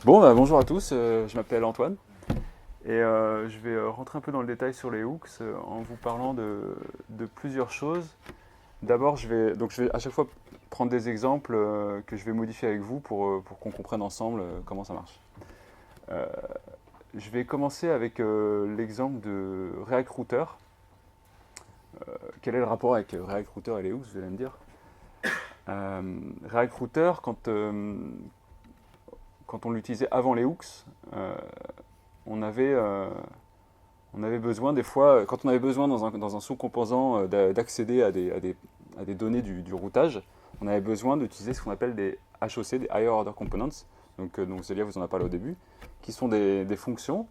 Bon, bonjour à tous, je m'appelle Antoine et je vais rentrer un peu dans le détail sur les hooks en vous parlant de plusieurs choses. D'abord, je vais à chaque fois prendre des exemples que je vais modifier avec vous pour qu'on comprenne ensemble comment ça marche. Euh, je vais commencer avec l'exemple de React Router. Quel est le rapport avec React Router et les hooks, vous allez me dire. React Router, quand on l'utilisait avant les hooks, euh, on avait, euh, on avait besoin des fois, quand on avait besoin dans un sous-composant d'accéder à des données du routage, on avait besoin d'utiliser ce qu'on appelle des HOC, des Higher Order Components, donc Célia vous en a parlé au début, qui sont des fonctions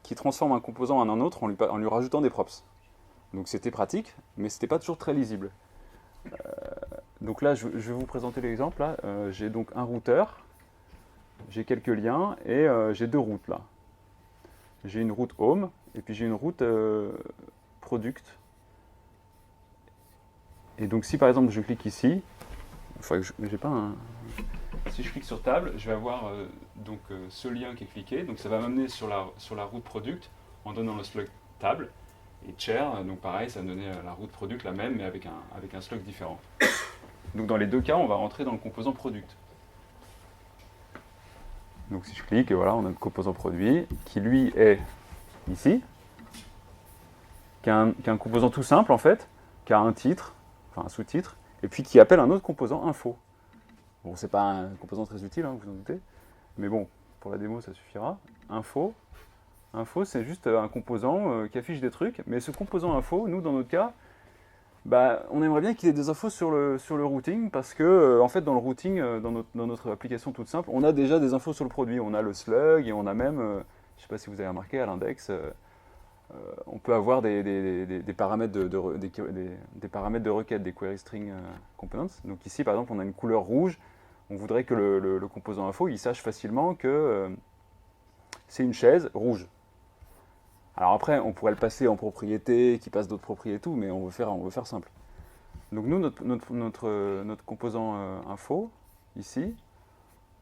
qui transforment un composant en un autre en lui rajoutant des props. Donc c'était pratique, mais c'était pas toujours très lisible. Donc là, je vais vous présenter l'exemple. Là, j'ai donc un routeur, j'ai quelques liens et j'ai deux routes là. J'ai une route home et puis j'ai une route product. Et donc si par exemple je clique ici, il faudrait que j'ai pas un. Si je clique sur table, je vais avoir ce lien qui est cliqué. Donc ça va m'amener sur la route product en donnant le slug table. Et chair, donc pareil, ça va me donner la route product la même mais avec un slug différent. Donc dans les deux cas, on va rentrer dans le composant product. Donc si je clique, voilà, on a le composant produit qui lui est ici, qui a un composant tout simple en fait, qui a un titre, enfin un sous-titre, et puis qui appelle un autre composant info. Bon, c'est pas un composant très utile, hein, vous en doutez, mais bon, pour la démo ça suffira. Info, c'est juste un composant qui affiche des trucs, mais ce composant info, nous dans notre cas, bah, on aimerait bien qu'il ait des infos sur le routing, parce que en fait dans le routing, dans notre application toute simple, on a déjà des infos sur le produit, on a le slug et on a même, je sais pas si vous avez remarqué à l'index, on peut avoir des paramètres des paramètres de requête, des query string components. Donc ici, par exemple, on a une couleur rouge. On voudrait que le composant info, il sache facilement que c'est une chaise rouge. Alors après, on pourrait le passer en propriété, qui passe d'autres propriétés et tout, mais on veut faire simple. Donc nous, notre composant info, ici,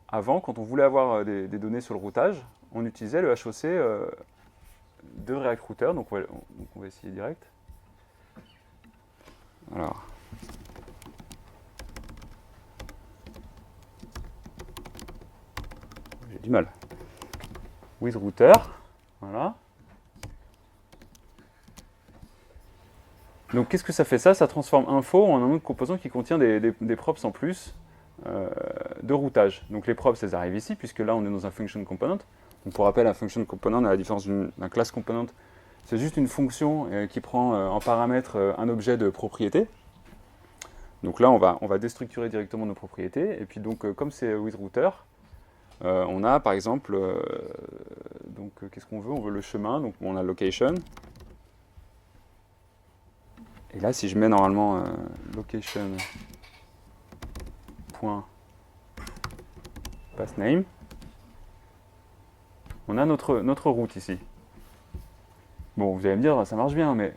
avant, quand on voulait avoir des données sur le routage, on utilisait le HOC de React Router, donc on va essayer direct. Alors, j'ai du mal. With router, voilà. Donc qu'est-ce que ça fait ça? Ça transforme info en un autre composant qui contient des props en plus de routage. Donc les props, elles arrivent ici, puisque là on est dans un function component. Donc pour rappel, un function component, à la différence d'un class component, c'est juste une fonction qui prend en paramètre un objet de propriété. Donc là, on va déstructurer directement nos propriétés. Et puis donc, comme c'est with router, on a par exemple, qu'est-ce qu'on veut? On veut le chemin, donc on a location. Et là, si je mets normalement location point passName, on a notre route ici. Bon, vous allez me dire, ça marche bien, mais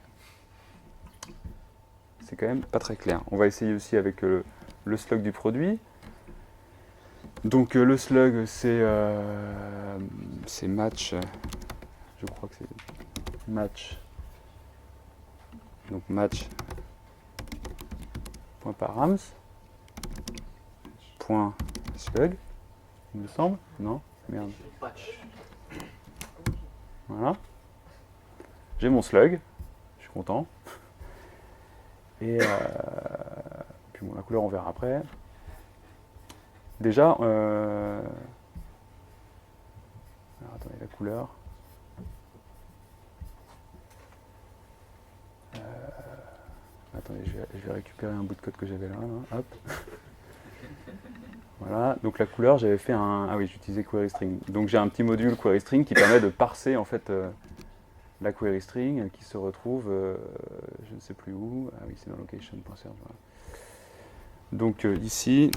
c'est quand même pas très clair. On va essayer aussi avec le slug du produit. Donc le slug, c'est match, je crois que c'est match. Donc match.params .slug, il me semble. Non? Merde. Voilà. J'ai mon slug, je suis content. Et puis bon, la couleur on verra après. Déjà, alors, attendez, la couleur. Attendez, je vais récupérer un bout de code que j'avais là. Hop. Voilà, donc la couleur, j'avais fait un. Ah oui, j'utilisais query string. Donc j'ai un petit module query string qui permet de parser en fait la query string qui se retrouve, je ne sais plus où. Ah oui, c'est dans location.search. Voilà. Donc ici,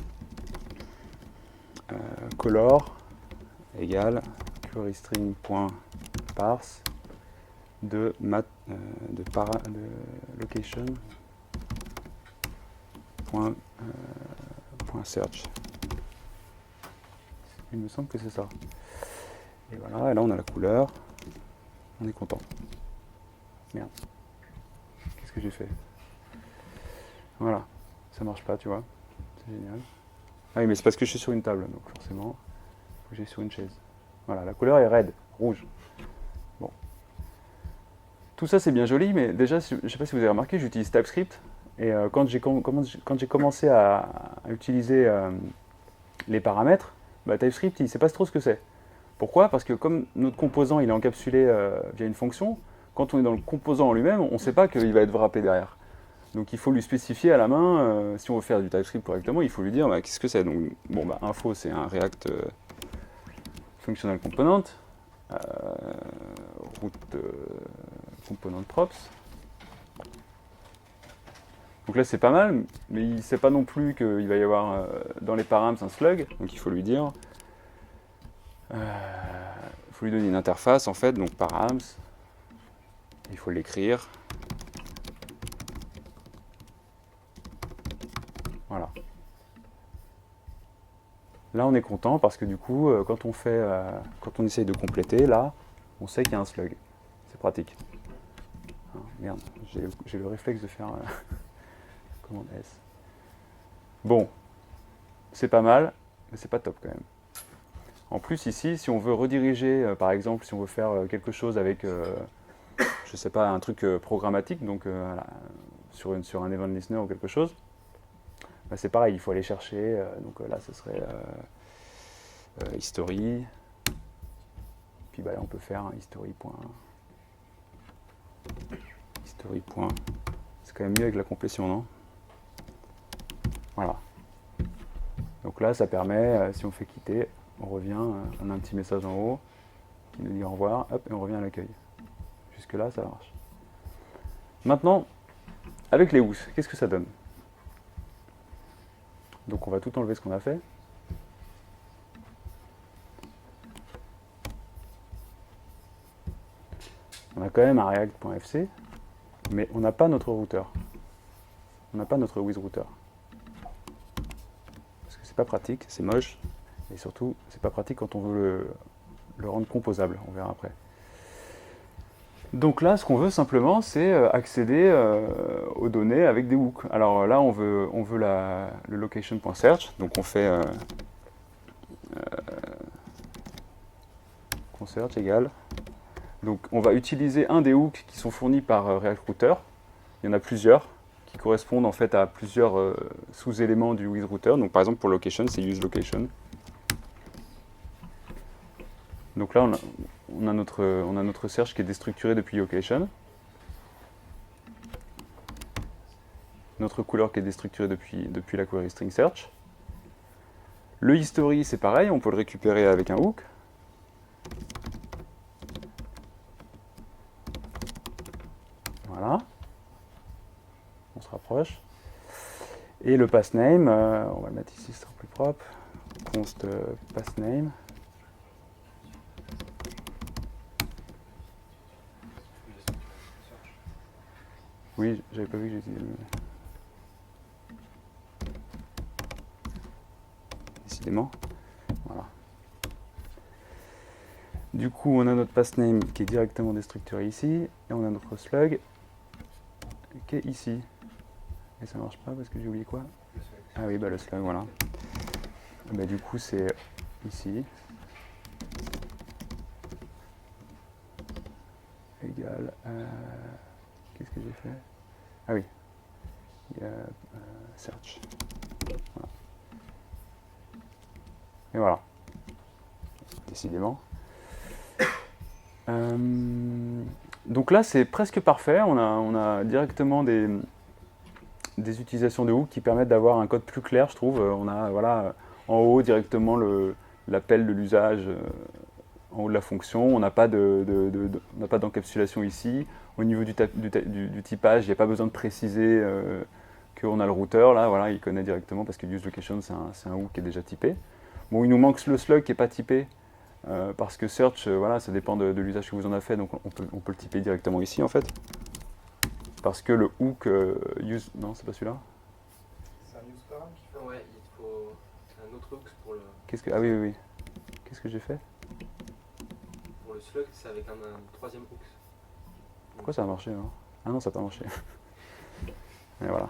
color égale query string.parse de location point search. Il me semble que c'est ça. Et voilà, et là on a la couleur. On est content. Merde. Qu'est-ce que j'ai fait? Voilà. Ça marche pas, tu vois. C'est génial. Ah oui, mais c'est parce que je suis sur une table, donc forcément, il faut que j'aille sur une chaise. Voilà, la couleur est raide, rouge. Bon. Tout ça, c'est bien joli, mais déjà, je ne sais pas si vous avez remarqué, j'utilise TypeScript. Et quand j'ai commencé à utiliser les paramètres, bah, TypeScript, il ne sait pas trop ce que c'est. Pourquoi? Parce que comme notre composant, il est encapsulé via une fonction, quand on est dans le composant en lui-même, on ne sait pas qu'il va être wrappé derrière. Donc il faut lui spécifier à la main, si on veut faire du TypeScript correctement, il faut lui dire bah, qu'est-ce que c'est. Donc bon, bah, info, c'est un React Functional Component, root component props. Donc là c'est pas mal, mais il ne sait pas non plus qu'il va y avoir dans les params un slug, donc il faut lui dire, il faut lui donner une interface en fait, donc params, il faut l'écrire. Voilà. Là, on est content parce que du coup, quand on essaye de compléter, là, on sait qu'il y a un slug. C'est pratique. Ah, merde, j'ai le réflexe de faire commande S. Bon, c'est pas mal, mais c'est pas top quand même. En plus, ici, si on veut rediriger, par exemple, si on veut faire quelque chose avec, je sais pas, un truc programmatique, donc sur un event listener ou quelque chose, bah, c'est pareil, il faut aller chercher. Donc là, ce serait history. Puis bah, là, on peut faire un history. C'est quand même mieux avec la complétion, non? Voilà. Donc là, ça permet, si on fait quitter, on revient, on a un petit message en haut qui nous dit au revoir, hop, et on revient à l'accueil. Jusque là, ça marche. Maintenant, avec les housses, qu'est-ce que ça donne? Donc on va tout enlever ce qu'on a fait. On a quand même un react.fc, mais on n'a pas notre routeur. On n'a pas notre wizRouter. Parce que c'est pas pratique, c'est moche, et surtout, c'est pas pratique quand on veut le rendre composable, on verra après. Donc là, ce qu'on veut simplement, c'est accéder aux données avec des hooks. Alors là, on veut le location.search, donc on fait search égale. Donc on va utiliser un des hooks qui sont fournis par React Router. Il y en a plusieurs qui correspondent en fait à plusieurs sous-éléments du wizRouter. Donc par exemple pour location, c'est useLocation. Donc là, on a notre search qui est déstructuré depuis location. Notre couleur qui est déstructurée depuis la query string search. Le history, c'est pareil, on peut le récupérer avec un hook. Voilà. On se rapproche. Et le passname, on va le mettre ici, ce sera plus propre. Const passname. Oui, j'avais pas vu que j'utilisais. Décidément. Voilà. Du coup, on a notre passname qui est directement déstructuré ici, et on a notre slug qui est ici. Et ça marche pas parce que j'ai oublié quoi? Ah oui, bah le slug, voilà. Bah, du coup, c'est ici. Égal. Qu'est-ce que j'ai fait? Ah oui. Il y a search. Voilà. Et voilà. Décidément. Donc là, c'est presque parfait. On a directement des utilisations de hook qui permettent d'avoir un code plus clair, je trouve. On a voilà, en haut directement l'appel de l'usage en haut de la fonction. On n'a pas d'encapsulation ici. Au niveau du typage, il n'y a pas besoin de préciser qu'on a le routeur. Là, voilà, il connaît directement parce que useLocation, c'est un hook qui est déjà typé. Bon, il nous manque le slug qui n'est pas typé. Parce que search, voilà, ça dépend de l'usage que vous en avez fait, donc on peut le typer directement ici en fait. Parce que le hook use... Non, c'est pas celui-là. C'est un use param qui fait. Ouais, il faut un autre hook pour le... Qu'est-ce que... Ah oui, oui, oui. qu'est-ce que j'ai fait? Pour le slug, c'est avec un troisième hooks. Pourquoi ça a marché alors? Ah non, ça n'a pas marché. Et voilà.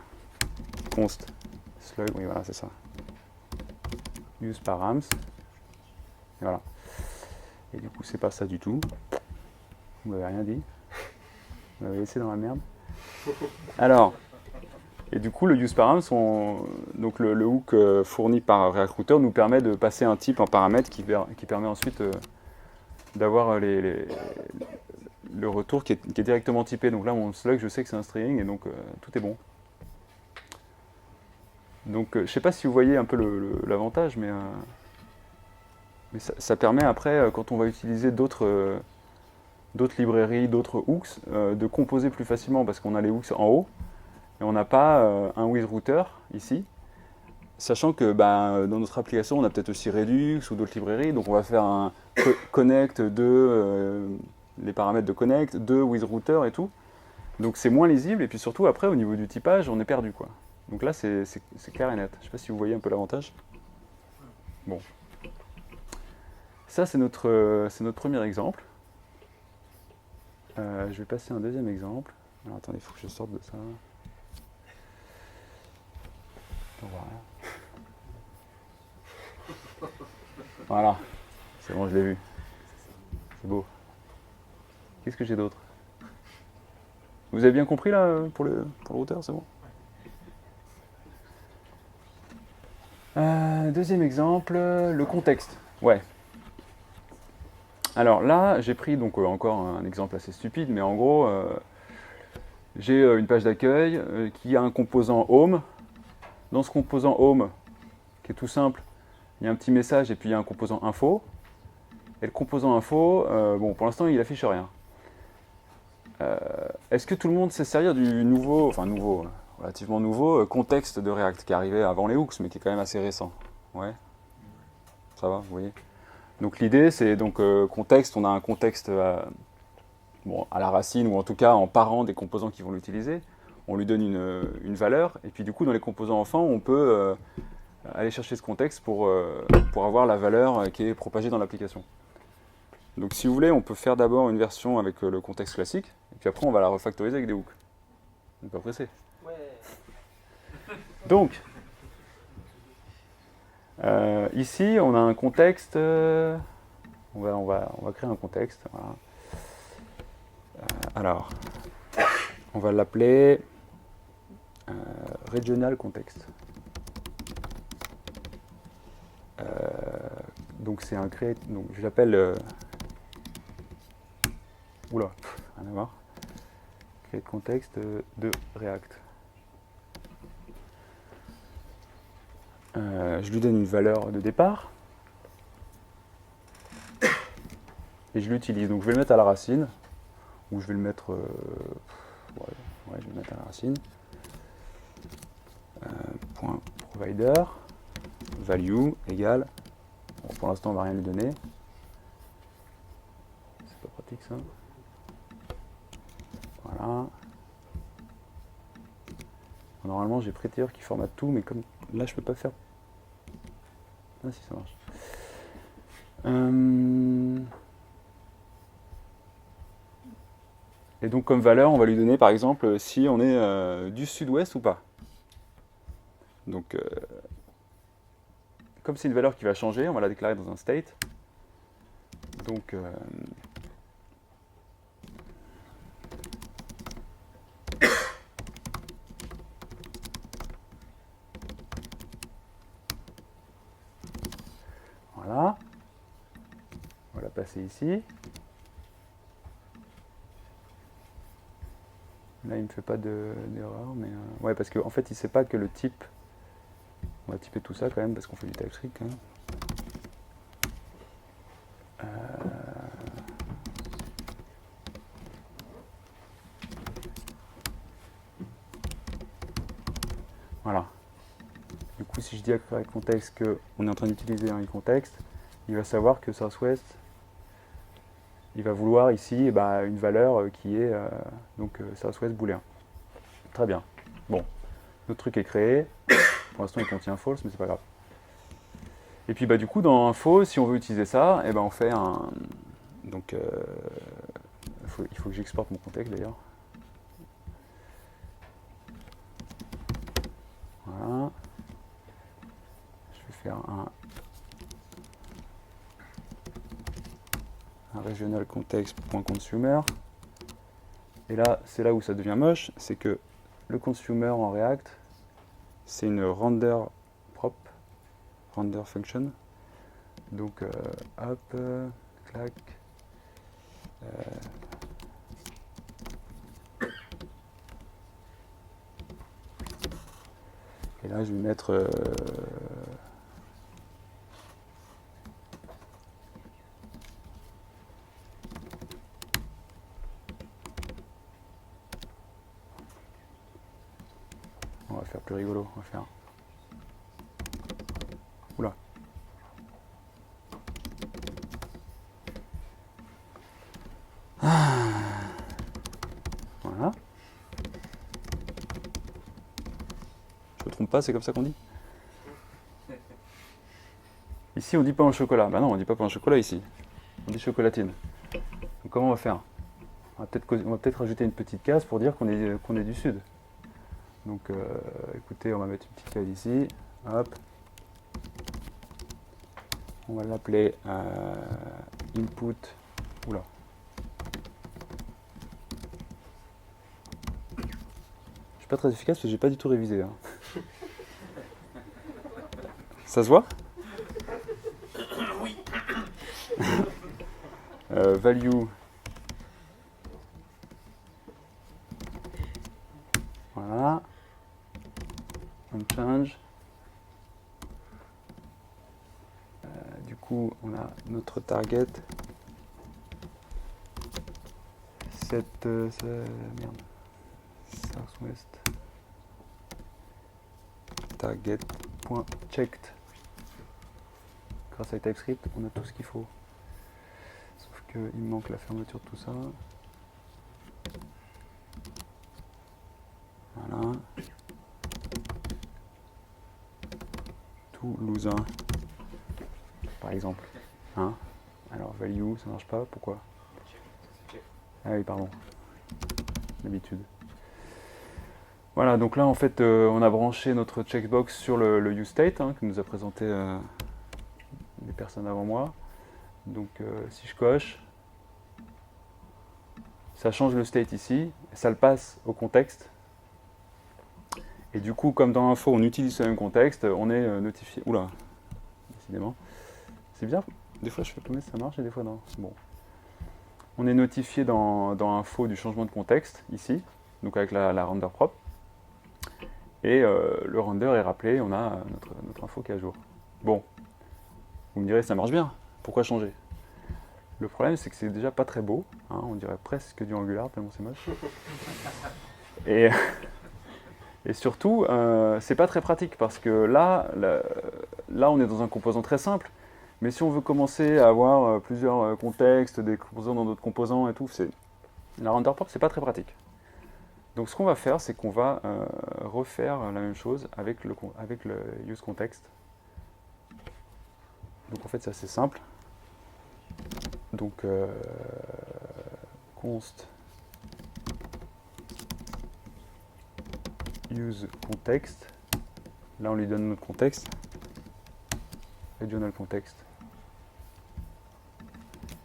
Const slug, oui, voilà, c'est ça. Use params. Et voilà. Et du coup, c'est pas ça du tout. Vous m'avez rien dit. Vous m'avez laissé dans la merde. Alors, et du coup, le use params, donc le hook fourni par React Router nous permet de passer un type en paramètre qui permet ensuite d'avoir le retour qui est directement typé. Donc là, mon slug, je sais que c'est un string et donc tout est bon. Donc, je ne sais pas si vous voyez un peu l'avantage, mais ça permet après, quand on va utiliser d'autres librairies, d'autres hooks, de composer plus facilement parce qu'on a les hooks en haut et on n'a pas un with router ici. Sachant que dans notre application, on a peut-être aussi Redux ou d'autres librairies, donc on va faire un connect de les paramètres de connect, de with router et tout. Donc c'est moins lisible et puis surtout après au niveau du typage, on est perdu quoi. Donc là, c'est clair et net. Je ne sais pas si vous voyez un peu l'avantage. Bon. Ça, c'est notre premier exemple. Je vais passer un deuxième exemple. Alors, attendez, il faut que je sorte de ça. On voit rien. Voilà. C'est bon, je l'ai vu. C'est beau. Qu'est-ce que j'ai d'autre? Vous avez bien compris là pour le routeur, c'est bon? Deuxième exemple, le contexte. Ouais. Alors là, j'ai pris donc encore un exemple assez stupide, mais en gros, j'ai une page d'accueil qui a un composant home. Dans ce composant home, qui est tout simple, il y a un petit message et puis il y a un composant info. Et le composant info, bon, pour l'instant, il affiche rien. Est-ce que tout le monde sait servir du relativement nouveau contexte de React qui est arrivé avant les hooks, mais qui est quand même assez récent? Ouais, ça va, vous voyez. Donc l'idée, c'est donc contexte, on a un contexte à la racine, ou en tout cas en parent des composants qui vont l'utiliser. On lui donne une valeur, et puis du coup, dans les composants enfants, on peut aller chercher ce contexte pour avoir la valeur qui est propagée dans l'application. Donc si vous voulez, on peut faire d'abord une version avec le contexte classique, et puis après on va la refactoriser avec des hooks. On n'est pas pressé. Ouais. Donc, ici on a un contexte, on va créer un contexte. Voilà. Alors, on va l'appeler regional context. Donc c'est un create, donc je l'appelle oula, rien à voir. Create context de React. Je lui donne une valeur de départ et je l'utilise. Donc je vais le mettre à la racine ou je vais le mettre je vais le mettre à la racine. Point provider value égale. Bon, pour l'instant on va rien lui donner. C'est pas pratique ça. Voilà. Normalement j'ai Prettier qui formate tout, mais comme là je peux pas faire. Ah si, ça marche. Et donc comme valeur, on va lui donner par exemple si on est du sud-ouest ou pas. Donc comme c'est une valeur qui va changer, on va la déclarer dans un state. Donc voilà. On va la passer ici. Là, il ne me fait pas d'erreur, mais ouais, parce qu'en fait, il ne sait pas que le type. On va typer tout ça quand même, parce qu'on fait du TypeScript quand même. Voilà. Du coup, si je dis à contexte qu'on est en train d'utiliser un contexte, il va savoir que Southwest, il va vouloir ici une valeur qui est donc Southwest booléen. Très bien. Bon, notre truc est créé. Pour l'instant, il contient false, mais c'est pas grave. Et puis du coup, dans info, si on veut utiliser ça, eh ben, on fait un... Donc, il faut que j'exporte mon contexte d'ailleurs. Voilà. Je vais faire un regional context.consumer. Et là, c'est là où ça devient moche, c'est que le consumer en React, c'est une render prop, render function. Donc, hop, clac. Et là, je vais mettre... on va faire plus rigolo, on va faire... Oula. Voilà. Je me trompe pas, c'est comme ça qu'on dit? Ici, on dit pain au chocolat. Bah non, on dit pas pain au chocolat ici. On dit chocolatine. Donc comment on va faire? On va peut-être rajouter une petite case pour dire qu'on est du sud. Donc écoutez, on va mettre une petite case ici. Hop. On va l'appeler input. Oula. Je suis pas très efficace parce que j'ai pas du tout révisé. Hein. Ça se voit? Oui. Value. Voilà. On change. Du coup, on a notre target. Merde. Southwest. Target.checked. Grâce à TypeScript, on a tout ce qu'il faut. Sauf qu'il me manque la fermeture de tout ça. Voilà. Toulousain. Par exemple. Hein? Alors, value, ça marche pas. Pourquoi? Ah oui, pardon. D'habitude. Voilà, donc là, en fait, on a branché notre checkbox sur le useState, hein, que nous a présenté des personnes avant moi. Donc, si je coche, ça change le state ici, et ça le passe au contexte. Et du coup, comme dans l'info, on utilise ce même contexte, on est notifié. Oula, décidément. C'est bien, des fois je fais comme ça marche et des fois non. Bon. On est notifié dans info du changement de contexte, ici, donc avec la render propre. Et le render est rappelé, on a notre info qui est à jour. Bon, vous me direz, ça marche bien, pourquoi changer? Le problème, c'est que c'est déjà pas très beau, hein, on dirait presque du Angular, tellement c'est moche. Et surtout, c'est pas très pratique, parce que là, on est dans un composant très simple, mais si on veut commencer à avoir plusieurs contextes, des composants dans d'autres composants et tout, la render prop, c'est pas très pratique. Donc ce qu'on va faire, c'est qu'on va refaire la même chose avec le useContext. Donc en fait, c'est assez simple. Donc const useContext. Là, on lui donne notre contexte. Regional context.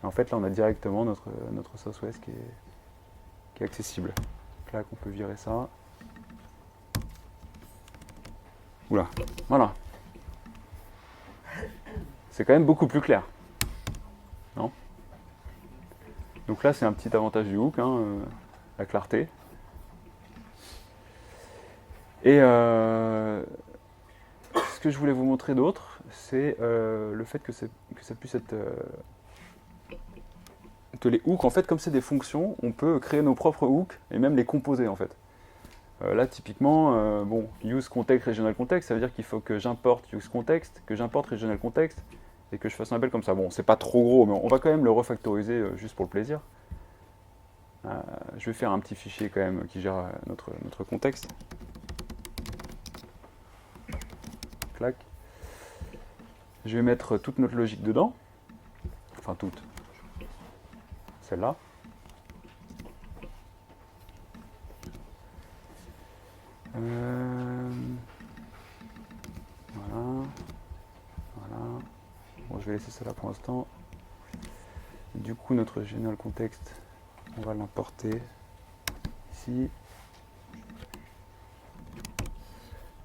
Et en fait, là, on a directement notre Southwest qui est accessible. Donc là, on peut virer ça. Oula, voilà. C'est quand même beaucoup plus clair. Non? Donc là, c'est un petit avantage du hook, hein, la clarté. Et ce que je voulais vous montrer d'autre, c'est le fait que ça puisse être... que les hooks, en fait, comme c'est des fonctions, on peut créer nos propres hooks et même les composer, en fait. Là, typiquement, bon, useContext, regional context, ça veut dire qu'il faut que j'importe useContext, que j'importe regional context, et que je fasse un appel comme ça. Bon, c'est pas trop gros, mais on va quand même le refactoriser juste pour le plaisir. Je vais faire un petit fichier quand même qui gère notre contexte. Clac. Je vais mettre toute notre logique dedans. Enfin, toute. Celle-là. Voilà. Voilà. Bon, je vais laisser ça là pour l'instant. Du coup, notre general context, on va l'importer ici.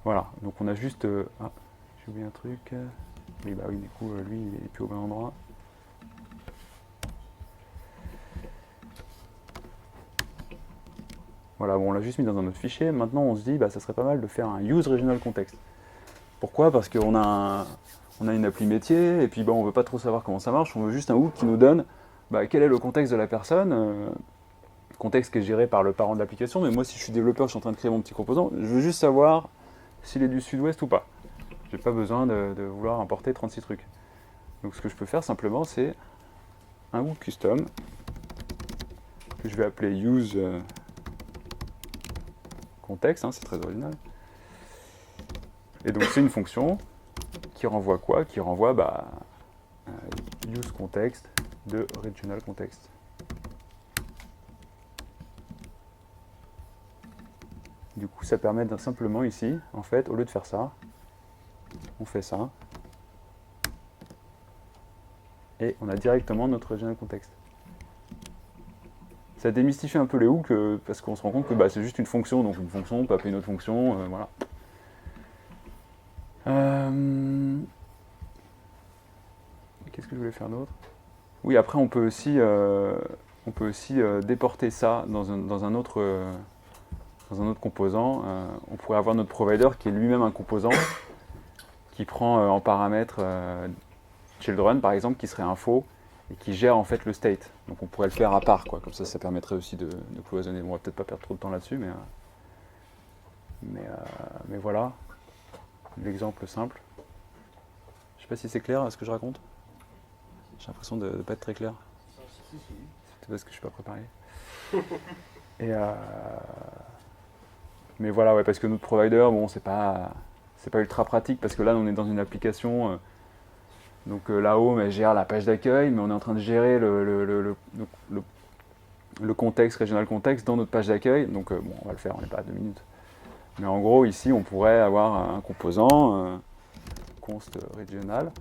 Voilà, donc on a juste... ah, j'ai oublié un truc. Oui, bah oui, du coup, lui, il est plus au bon endroit. Voilà, bon, on l'a juste mis dans un autre fichier. Maintenant, on se dit, bah, ça serait pas mal de faire un use regional context. Pourquoi? Parce qu'on a, on a une appli métier, et puis bon, on veut pas trop savoir comment ça marche, on veut juste un hook qui nous donne bah, quel est le contexte de la personne, contexte qui est géré par le parent de l'application, mais moi, si je suis développeur, je suis en train de créer mon petit composant, je veux juste savoir s'il est du sud-ouest ou pas. J'ai pas besoin de vouloir importer 36 trucs. Donc ce que je peux faire simplement, c'est un hook custom, que je vais appeler use context, hein, c'est très original. Et donc c'est une fonction qui renvoie quoi? Qui renvoie bah, use context de regional context. Du coup, ça permet simplement ici, en fait, au lieu de faire ça, on fait ça. Et on a directement notre regional context. Ça démystifie un peu les hooks parce qu'on se rend compte que bah, c'est juste une fonction, donc une fonction, on peut appeler une autre fonction, voilà. Qu'est-ce que je voulais faire d'autre? Oui, après on peut aussi déporter ça dans un autre composant. On pourrait avoir notre provider qui est lui-même un composant qui prend en paramètre children par exemple, qui serait info et qui gère en fait le state. Donc on pourrait le faire à part, quoi. Comme ça permettrait aussi de cloisonner. Bon, on va peut-être pas perdre trop de temps là-dessus, mais voilà l'exemple simple. Je sais pas si c'est clair ce que je raconte. J'ai l'impression de ne pas être très clair. C'est peut-être parce que je suis pas préparé. Et mais voilà, ouais, parce que notre provider, bon, c'est pas ultra pratique parce que là, on est dans une application. Donc la home, elle gère la page d'accueil, mais on est en train de gérer le contexte, regional context dans notre page d'accueil. Donc bon, on va le faire, on n'est pas à 2 minutes. Mais en gros, ici, on pourrait avoir un composant, const regional.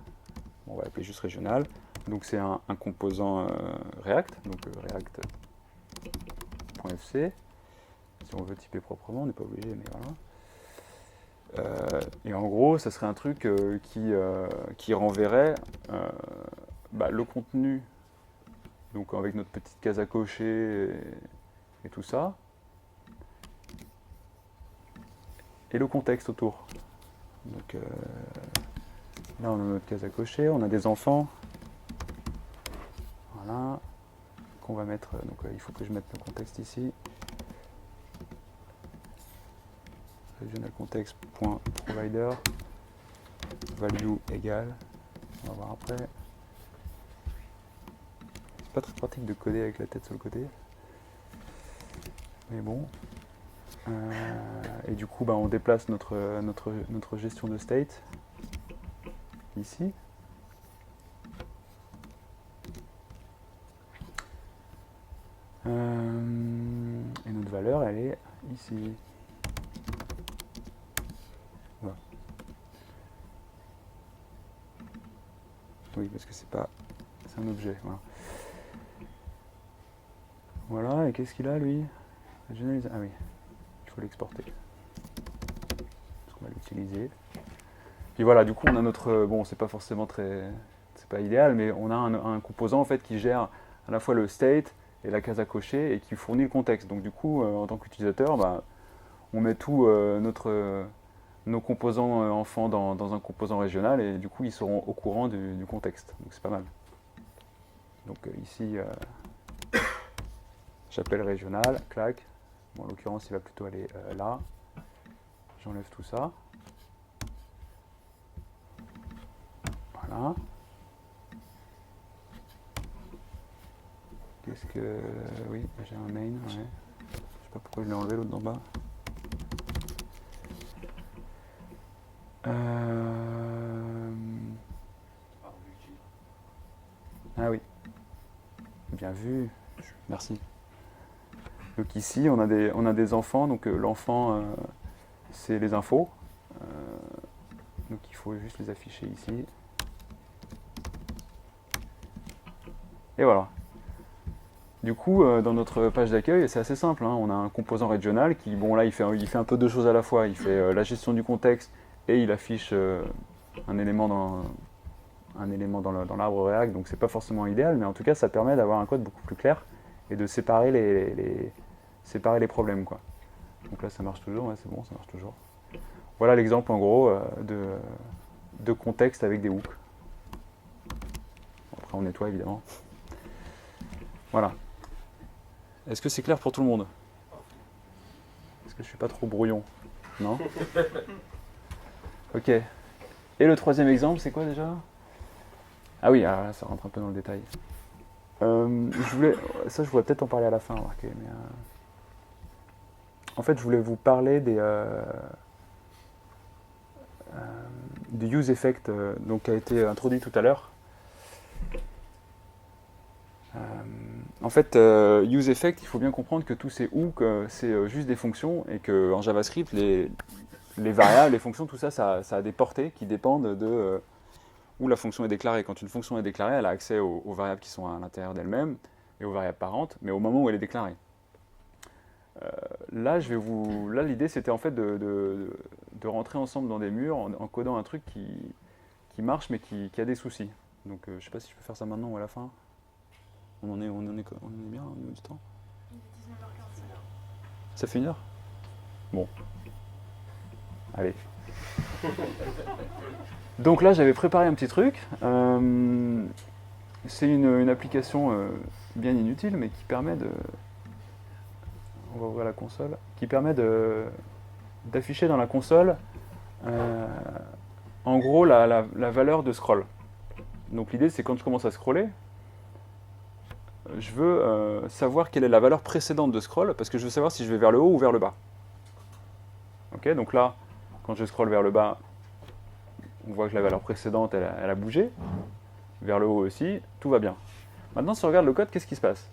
Bon, on va l'appeler juste regional. Donc c'est un composant React, donc React.fc. Si on veut typer proprement, on n'est pas obligé, mais voilà. Et en gros, ça serait un truc qui renverrait bah, le contenu, donc avec notre petite case à cocher et tout ça, et le contexte autour. Donc là, on a notre case à cocher, on a des enfants. Voilà. Qu'on va mettre. Donc il faut que je mette le contexte ici. Regional context.provider value égale. On va voir après. C'est pas très pratique de coder avec la tête sur le côté. Mais bon. Et du coup, bah, on déplace notre gestion de state ici. Et notre valeur, elle est ici. Voilà. Oui, parce que c'est un objet. Voilà. Voilà, et qu'est-ce qu'il a lui? Ah oui, il faut l'exporter. Parce qu'on va l'utiliser. Puis voilà, du coup, on a notre. Bon, c'est pas forcément c'est pas idéal, mais on a un composant en fait qui gère à la fois le state et la case à cocher et qui fournit le contexte. Donc du coup, en tant qu'utilisateur, bah, on met tout nos composants enfants dans un composant régional et du coup ils seront au courant du contexte. Donc c'est pas mal. Donc ici, j'appelle régional, clac. Bon, en l'occurrence, il va plutôt aller là. J'enlève tout ça. Voilà. Qu'est-ce que... Oui, j'ai un main, ouais. Je sais pas pourquoi je l'ai enlevé l'autre d'en bas. Bien vu, merci. Donc ici, on a des enfants, donc l'enfant, c'est les infos. Euh, donc il faut juste les afficher ici. Et voilà. Du coup, dans notre page d'accueil, c'est assez simple, hein. On a un composant régional qui, bon là, il fait un peu deux choses à la fois. Il fait la gestion du contexte et il affiche un élément dans l'arbre React. Donc c'est pas forcément idéal, mais en tout cas, ça permet d'avoir un code beaucoup plus clair et de séparer les problèmes, quoi. Donc là, ça marche toujours, ouais, c'est bon, ça marche toujours. Voilà l'exemple en gros de contexte avec des hooks. Après, on nettoie évidemment. Voilà. Est-ce que c'est clair pour tout le monde? Est-ce que je suis pas trop brouillon? Non? Ok. Et le troisième exemple, c'est quoi déjà? Ah oui, alors là, ça rentre un peu dans le détail. Je voulais peut-être en parler à la fin, remarquez, mais en fait, je voulais vous parler du use effect donc, qui a été introduit tout à l'heure. En fait, use effect, il faut bien comprendre que tous ces hooks, c'est juste des fonctions et qu'en JavaScript, les variables, les fonctions, tout ça, ça a des portées qui dépendent de où la fonction est déclarée. Quand une fonction est déclarée, elle a accès aux variables qui sont à l'intérieur d'elle-même et aux variables parentes, mais au moment où elle est déclarée. Là, l'idée, c'était en fait de rentrer ensemble dans des murs en codant un truc qui marche, mais qui a des soucis. Donc, je ne sais pas si je peux faire ça maintenant ou à la fin. On en est bien au niveau du temps. Il est 19h45. Ça fait 1 heure? Bon. Allez. Donc là, j'avais préparé un petit truc. C'est une application bien inutile, mais qui permet de... On va ouvrir la console. Qui permet d'afficher dans la console, en gros, la valeur de scroll. Donc l'idée, c'est quand je commence à scroller, je veux savoir quelle est la valeur précédente de scroll, parce que je veux savoir si je vais vers le haut ou vers le bas. Ok, donc là, quand je scrolle vers le bas, on voit que la valeur précédente, elle a bougé. Vers le haut aussi, tout va bien. Maintenant, si on regarde le code, qu'est-ce qui se passe?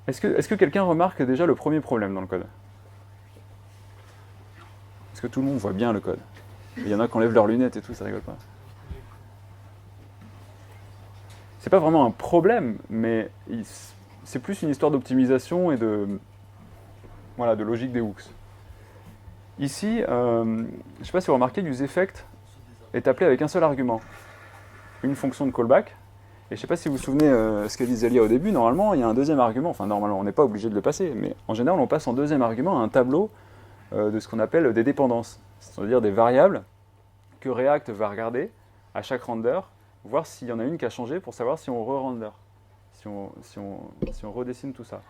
Est-ce que quelqu'un remarque déjà le premier problème dans le code? Est-ce que tout le monde voit bien le code? Il y en a qui enlèvent leurs lunettes et tout, ça rigole pas. C'est pas vraiment un problème, mais c'est plus une histoire d'optimisation et de logique des hooks. Ici, je ne sais pas si vous remarquez, useEffect est appelé avec un seul argument. Une fonction de callback. Et je ne sais pas si vous vous souvenez ce qu'a dit Zelia au début, normalement il y a un deuxième argument, enfin normalement on n'est pas obligé de le passer, mais en général on passe en deuxième argument à un tableau de ce qu'on appelle des dépendances, c'est-à-dire des variables que React va regarder à chaque render, voir s'il y en a une qui a changé pour savoir si on re-render, si on redessine tout ça.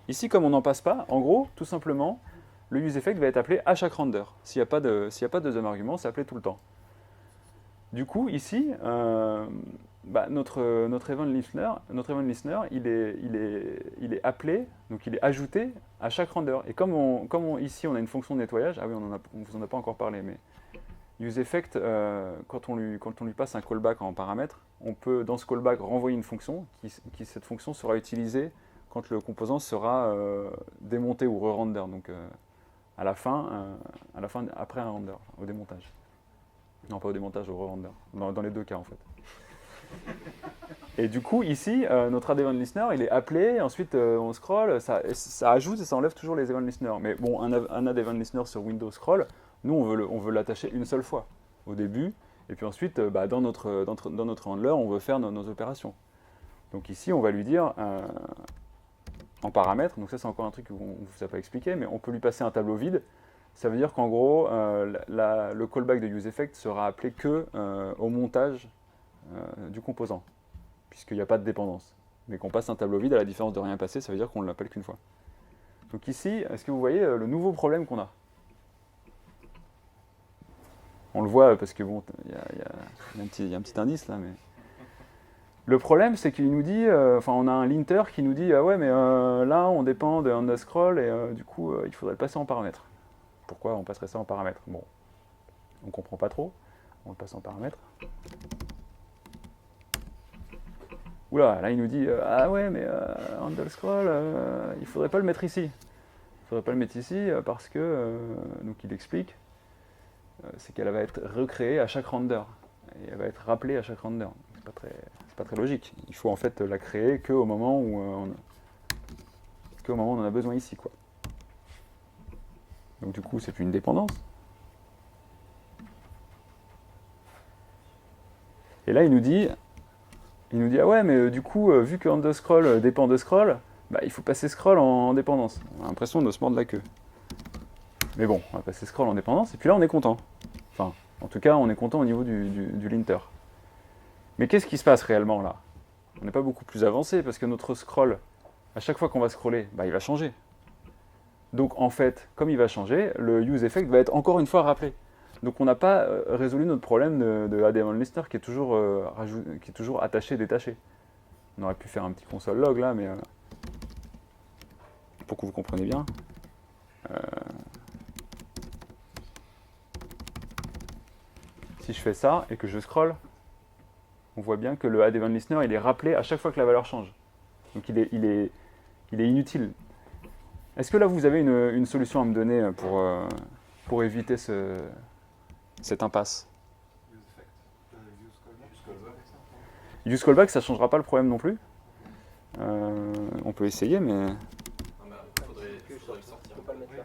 Ici comme on n'en passe pas, en gros, tout simplement, le useEffect va être appelé à chaque render. S'il n'y a pas de deuxième argument, c'est appelé tout le temps. Du coup, ici, notre event listener, il est appelé, donc il est ajouté à chaque render. Et ici on a une fonction de nettoyage, ah oui, on ne vous en a pas encore parlé, mais useEffect, quand on lui passe un callback en paramètre, on peut dans ce callback renvoyer une fonction, cette fonction sera utilisée quand le composant sera démonté ou re-render, donc à la fin, après un render, au démontage. Non, pas au démontage, au re-render. Dans les deux cas, en fait. Et du coup, ici, notre add event listener, il est appelé, ensuite on scroll, ça ajoute et ça enlève toujours les event listeners. Mais bon, un add event listener sur Windows scroll, nous, on veut l'attacher une seule fois, au début, et puis ensuite, dans notre handler, on veut faire nos opérations. Donc ici, on va lui dire, en paramètres, donc ça c'est encore un truc qu'on ne vous a pas expliqué, mais on peut lui passer un tableau vide. Ça veut dire qu'en gros, le callback de useEffect sera appelé que au montage du composant, puisqu'il n'y a pas de dépendance. Mais qu'on passe un tableau vide, à la différence de rien passer, ça veut dire qu'on ne l'appelle qu'une fois. Donc ici, est-ce que vous voyez le nouveau problème qu'on a? On le voit parce que bon, il y a un petit indice là, mais... Le problème, c'est qu'il nous dit, on a un linter qui nous dit, ah ouais, mais là, on dépend de underscroll et du coup, il faudrait le passer en paramètre. Pourquoi on passerait ça en paramètre? Bon, on ne comprend pas trop, on le passe en paramètre. Oula, là il nous dit ah ouais, mais handle scroll, il faudrait pas le mettre ici. Il faudrait pas le mettre ici parce que, donc il explique, c'est qu'elle va être recréée à chaque render. Et elle va être rappelée à chaque render. C'est pas très logique. Il faut en fait la créer qu'au moment où on en a besoin ici, quoi. Donc du coup, c'est plus une dépendance. Et là, il nous dit ah ouais, mais du coup, vu que handleScroll dépend de scroll, bah, il faut passer scroll en dépendance. On a l'impression de se mordre la queue. Mais bon, on va passer scroll en dépendance, et puis là, on est content. Enfin, en tout cas, on est content au niveau du linter. Mais qu'est-ce qui se passe réellement là? On n'est pas beaucoup plus avancé, parce que notre scroll, à chaque fois qu'on va scroller, bah, il va changer. Donc en fait, comme il va changer, le useEffect va être encore une fois rappelé. Donc on n'a pas résolu notre problème de ADML Listener qui est toujours attaché, détaché. On aurait pu faire un petit console log là, mais pour que vous compreniez bien. Si je fais ça et que je scroll, on voit bien que le ADML Listener il est rappelé à chaque fois que la valeur change. Donc il est inutile. Est-ce que là vous avez une solution à me donner pour éviter cette impasse? Use callback, ça ne changera pas le problème non plus. On peut essayer, mais... Non, mais faudrait le sortir. Faut pas le mettre là.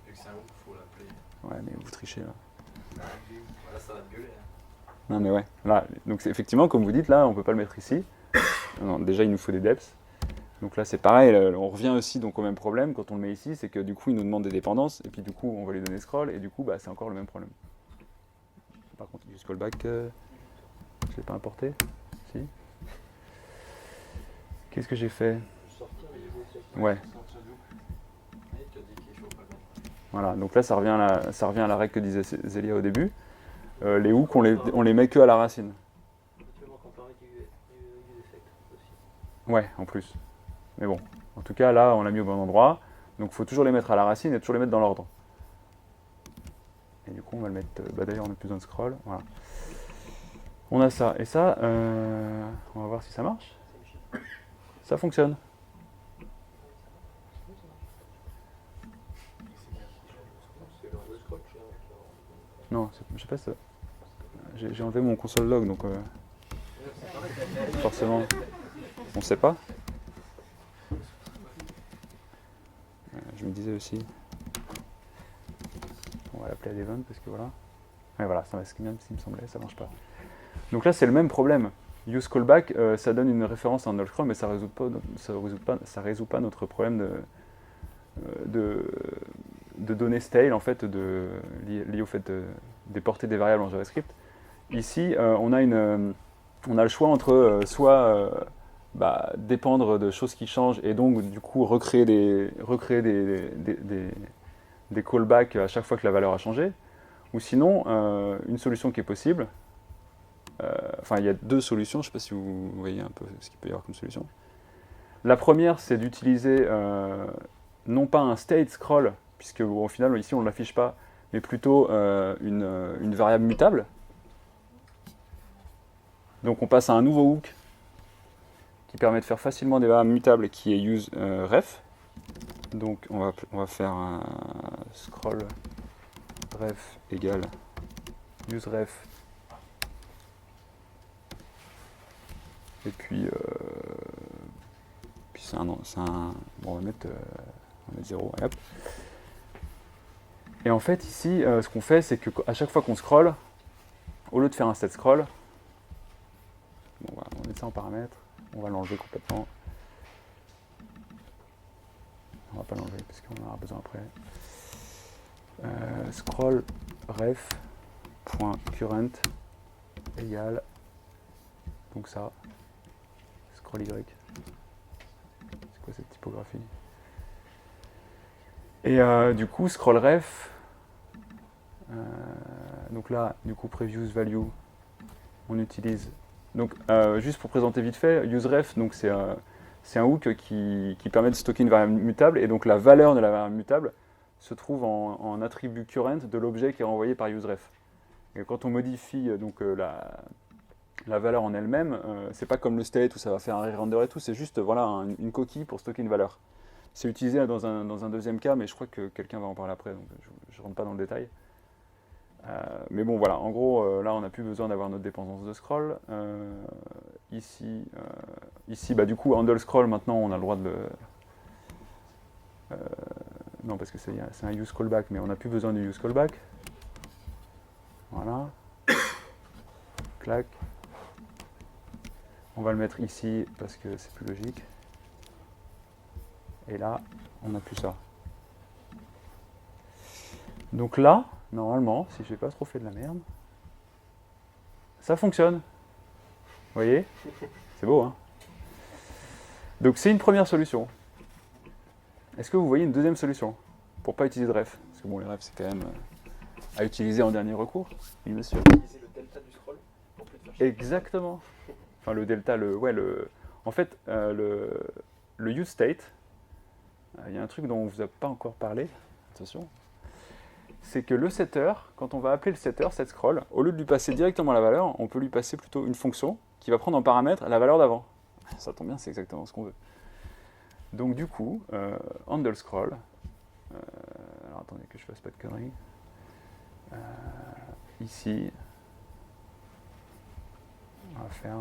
Vu que c'est un hook, faut l'appeler. Ouais, mais vous trichez là. Voilà, ça va te gueuler. Non, mais ouais. Là, donc effectivement, comme vous dites, là, on ne peut pas le mettre ici. Non, déjà, il nous faut des deps. Donc là, c'est pareil. On revient aussi donc, au même problème quand on le met ici, c'est que du coup, il nous demande des dépendances, et puis du coup, on va lui donner scroll, et du coup, bah, c'est encore le même problème. Par contre, use callback, je ne l'ai pas importé. Si. Qu'est-ce que j'ai fait? Ouais. Il te dit qu'il faut pas le mettre. Voilà, donc là ça revient à la règle que disait Zélia au début. Les hooks, on les met que à la racine. Tu vas voir comparer du useEffect aussi. Ouais, en plus. Mais bon, en tout cas là on l'a mis au bon endroit. Donc il faut toujours les mettre à la racine et toujours les mettre dans l'ordre. Et du coup on va le mettre... Bah d'ailleurs on n'a plus besoin de scroll. Voilà. On a ça. Et ça, on va voir si ça marche. Ça fonctionne. Non, je sais pas ça. J'ai enlevé mon console log, donc forcément, on sait pas. Je me disais aussi, on va l'appeler Eleven parce que voilà. Ouais, voilà, ça c'est bien ce qui me semblait, ça marche pas. Donc là, c'est le même problème. Use callback, ça donne une référence à un null mais ça résout pas notre problème de données stale en fait, lié au fait des portées des variables en JavaScript. Ici, on a le choix entre soit dépendre de choses qui changent et donc du coup recréer des callbacks à chaque fois que la valeur a changé, ou sinon une solution qui est possible. Enfin, il y a deux solutions, je ne sais pas si vous voyez un peu ce qu'il peut y avoir comme solution. La première, c'est d'utiliser non pas un state scroll, puisque au final, ici, on ne l'affiche pas, mais plutôt une variable mutable. Donc, on passe à un nouveau hook qui permet de faire facilement des variables mutables, qui est useRef. Donc, on va faire un scroll ref égale useRef. Et puis c'est un... Bon, on va mettre 0, et hop. Et en fait, ici, ce qu'on fait, c'est qu'à chaque fois qu'on scroll, au lieu de faire un set scroll, bon, on va mettre ça en paramètre, on va l'enlever complètement. On va pas l'enlever parce qu'on en aura besoin après. Scroll ref.current égale, donc ça, scroll y. C'est quoi cette typographie? Et du coup, scroll ref, donc là, du coup, previous value, on utilise. Donc, juste pour présenter vite fait, useRef, donc c'est un hook qui permet de stocker une variable mutable, et donc la valeur de la variable mutable se trouve en attribut current de l'objet qui est renvoyé par useRef. Et quand on modifie donc la valeur en elle-même, c'est pas comme le state où ça va faire un re-render et tout, c'est juste voilà, une coquille pour stocker une valeur. C'est utilisé dans un deuxième cas, mais je crois que quelqu'un va en parler après, donc je ne rentre pas dans le détail. Mais bon, voilà, en gros, là, on n'a plus besoin d'avoir notre dépendance de scroll. Ici, bah, du coup, handle scroll, maintenant, on a le droit de le... non, parce que c'est un use callback, mais on n'a plus besoin du use callback. Voilà. Clac. On va le mettre ici, parce que c'est plus logique. Et là, on n'a plus ça. Donc là, normalement, si je n'ai pas trop fait de la merde, ça fonctionne. Vous voyez? C'est beau, hein? Donc c'est une première solution. Est-ce que vous voyez une deuxième solution pour ne pas utiliser de ref? Parce que bon, les refs, c'est quand même à utiliser en dernier recours. Oui, monsieur. Utiliser le delta du scroll pour plus de faire chier. Exactement. Enfin, le delta, en fait, le use state, il y a un truc dont on ne vous a pas encore parlé, attention, c'est que le setter, quand on va appeler le setter, setScroll, au lieu de lui passer directement la valeur, on peut lui passer plutôt une fonction qui va prendre en paramètre la valeur d'avant. Ça tombe bien, c'est exactement ce qu'on veut. Donc du coup, handle scroll, alors attendez que je fasse pas de conneries, ici, on va faire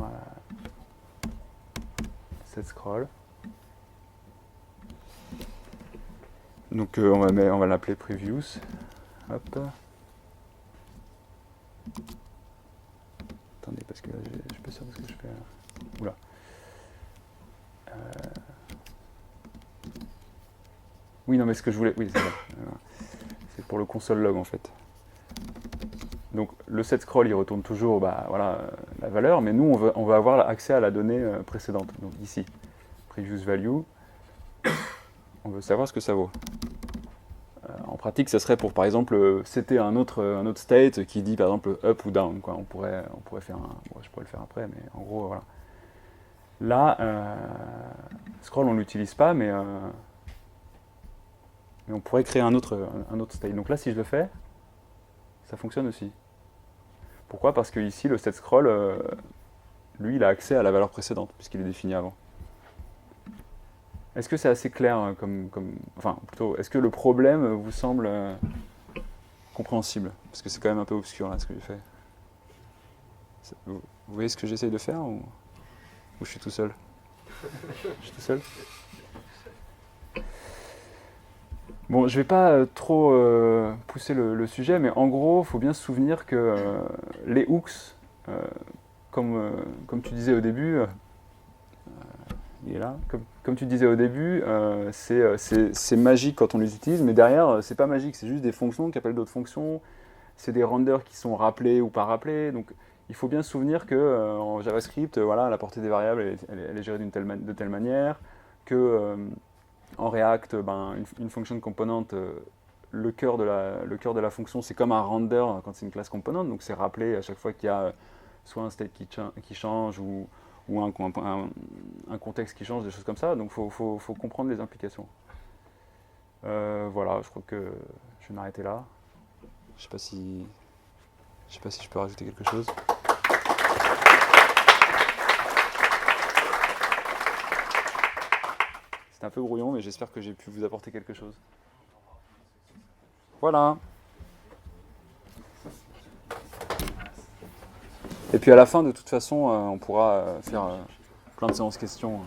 setScroll. Donc on va l'appeler previous. Hop. Attendez, parce que là, je suis pas sûr de ce que je fais. Oula. Oui, non, mais ce que je voulais... Oui, c'est ça. C'est pour le console log, en fait. Donc, le setScroll, il retourne toujours voilà, la valeur, mais nous, on veut avoir accès à la donnée précédente. Donc, ici, previous value, on veut savoir ce que ça vaut. En pratique, ça serait pour, par exemple, c'était un autre state qui dit, par exemple, up ou down, quoi. On pourrait faire je pourrais le faire après, mais en gros, voilà. Là, scroll, on ne l'utilise pas, mais on pourrait créer un autre state. Donc là, si je le fais, ça fonctionne aussi. Pourquoi? Parce que ici, le setScroll, lui, il a accès à la valeur précédente, puisqu'il est défini avant. Est-ce que c'est assez clair enfin, plutôt, est-ce que le problème vous semble compréhensible? Parce que c'est quand même un peu obscur, là, ce que j'ai fait. Vous voyez ce que j'essaye de faire, ou je suis tout seul? Je suis tout seul? Bon, je ne vais pas trop pousser le sujet, mais en gros, il faut bien se souvenir que les hooks, comme tu disais au début, il est là, comme tu disais au début, c'est magique quand on les utilise, mais derrière, c'est pas magique, c'est juste des fonctions qui appellent d'autres fonctions, c'est des renders qui sont rappelés ou pas rappelés, donc il faut bien se souvenir que en JavaScript, voilà, la portée des variables, elle est gérée de telle manière, que en React, une fonction componente, le cœur de la fonction, c'est comme un render quand c'est une classe componente, donc c'est rappelé à chaque fois qu'il y a soit un state qui change ou un contexte qui change, des choses comme ça, donc il faut comprendre les implications. Voilà, je crois que je vais m'arrêter là. Je sais pas si je peux rajouter quelque chose. C'est un peu brouillon, mais j'espère que j'ai pu vous apporter quelque chose. Voilà. Et puis à la fin, de toute façon, on pourra faire plein de séances questions.